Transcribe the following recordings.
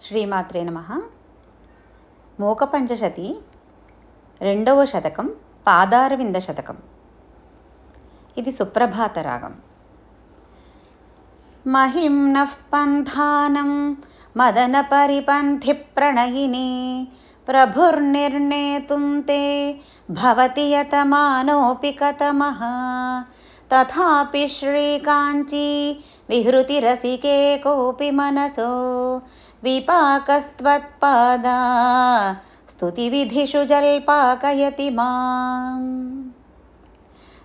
శ్రీమాత్రే నమః. మూకపంచశతి రెండవ శతకం పాదారవింద శతకం. ఇది సుప్రభాత రాగం. మహిమ్నః పంథానం మదన పరిపంథి ప్రణయిని ప్రభుర్నిర్ణేతుం తే భవతి యతమానోపి కతమః తథాపి శ్రీకాంచీ విహృతిరసికే కోపి మనసో విపాకస్త్వత్పాదా స్తుతివిధిషు జల్పాకయతి మాం.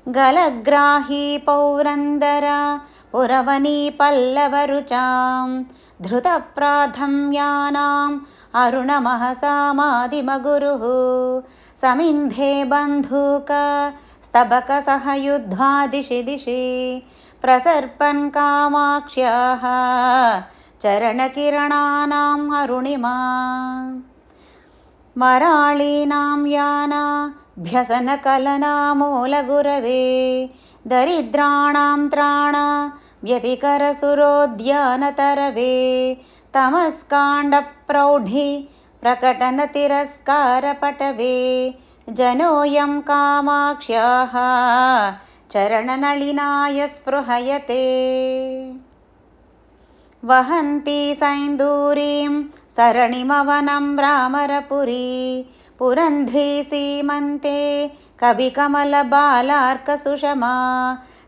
గలగ్రాహీ పౌరందర పురవనీ పల్లవరుచాం ధృతప్రాధమ్యానాం అరుణమహసామాదిమగురుః సమింధే బంధూక స్తబక సహయుద్ధ్వా దిశి దిశి ప్రసర్పన్ కామాక్ష్యాః చరణకిరణానాం అరుణిమా. మరాళీనాం యానా భ్యసనకలనామూలగురవే దరిద్రాణాం త్రాణ వ్యతికరసురోద్యానతరవే తమస్కాండ ప్రౌఢి ప్రకటన తిరస్కారపటవే జనోయం కామాక్ష్యాః చరణనళినాయ స్పృహయతే. వహంతి సైందూరీం సరణిమవనం భ్రామరపురీ పురంధ్రీ సీమంతే కవికమలబాలార్కసుషమా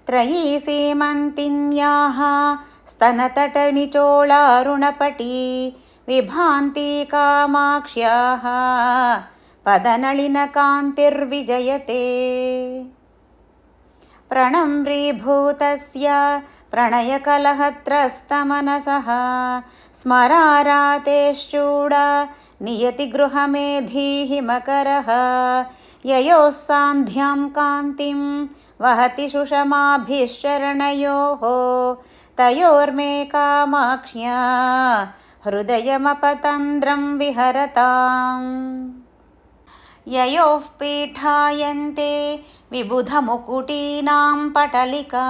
త్రయీ సీమంతిన్యాః స్తనతటనిచోళారుణపటీ విభాంతి కామాక్ష్యాః పదనళినకాంతిర్విజయతే. ప్రణమ్రీభూతస్య ప్రణయకలహత్రస్తమనసః స్మరారాతేశ్చూడ నియతిగృహమేధీః మకరః యయోః సాంధ్యాం కాంతిం వహతి సుషమాభిశ్చరణయోః తయోర్మే కామాక్ష్యా హృదయమపతంద్రం విహరతాం. యయోః పీఠాయంతే విబుధముకుటీనాం పటలికా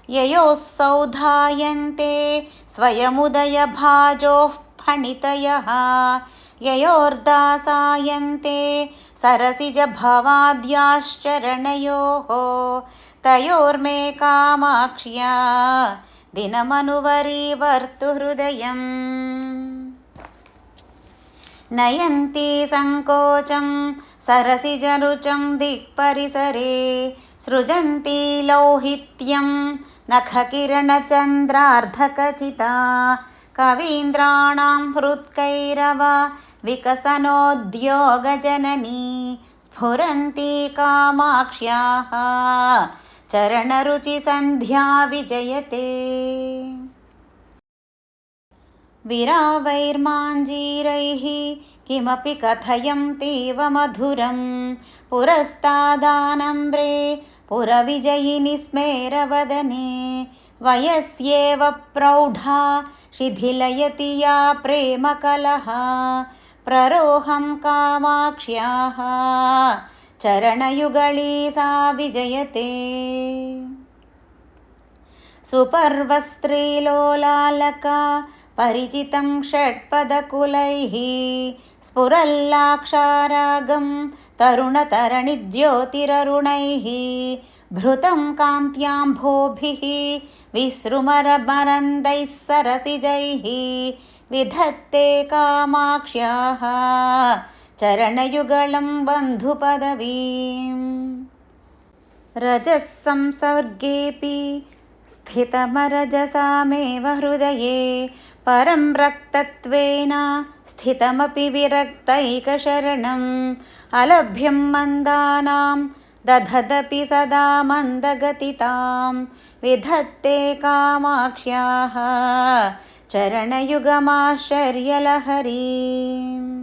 యయోః సౌధాయంతే స్వయముదయభాజోః ఫణితయః యయోర్దాసాయంతే సరసిజభవాద్యాశ్చరణయోః తయోర్మే కామాక్ష్యా దినమనువరీవర్తు హృదయం. నయంతి సంకోచం సరసిజరుచం దిక్పరిసరే సృజంతి లౌహిత్యం నఖకిరణచంద్రార్ధకచితా కవీంద్రాణాం హృత్కైరవ వికసనోద్యోగజననీ స్ఫురంతి కామాక్ష్యాః చరణరుచి సంధ్యా విజయతే. విరావైర్మాంజీరైః కిమపి కథయంతీవ మధురం పురస్తాదానమ్రే పురవిజయిని స్మేరవదనే వయస్యేవ ప్రౌఢా శిథిలయతి యా ప్రేమకలహ ప్రరోహం కామాక్ష్యాః చరణయుగళీ సా విజయతే. సుపర్వస్త్రీలోలాలక పరిచితం షట్పదకులైః స్ఫురల్లాక్షారాగం తరుణతరణిజ్యోతిరరుణైః భృతం కాంత్యాంభోభిః విసృమరమరందైః సరసిజైః విధత్తే కామాక్ష్యాః చరణయుగళం బంధుపదవీం. రజః సంసర్గేऽపి స్థితమరజసామేవ హృదయే పరం రక్తత్వేన స్థితమపి విరక్తైకశరణం అలభ్యం మందానాం దధదపి సదా మందగతితాం విధత్తే కామాక్ష్యాః చరణయుగమాశ్చర్యలహరీం.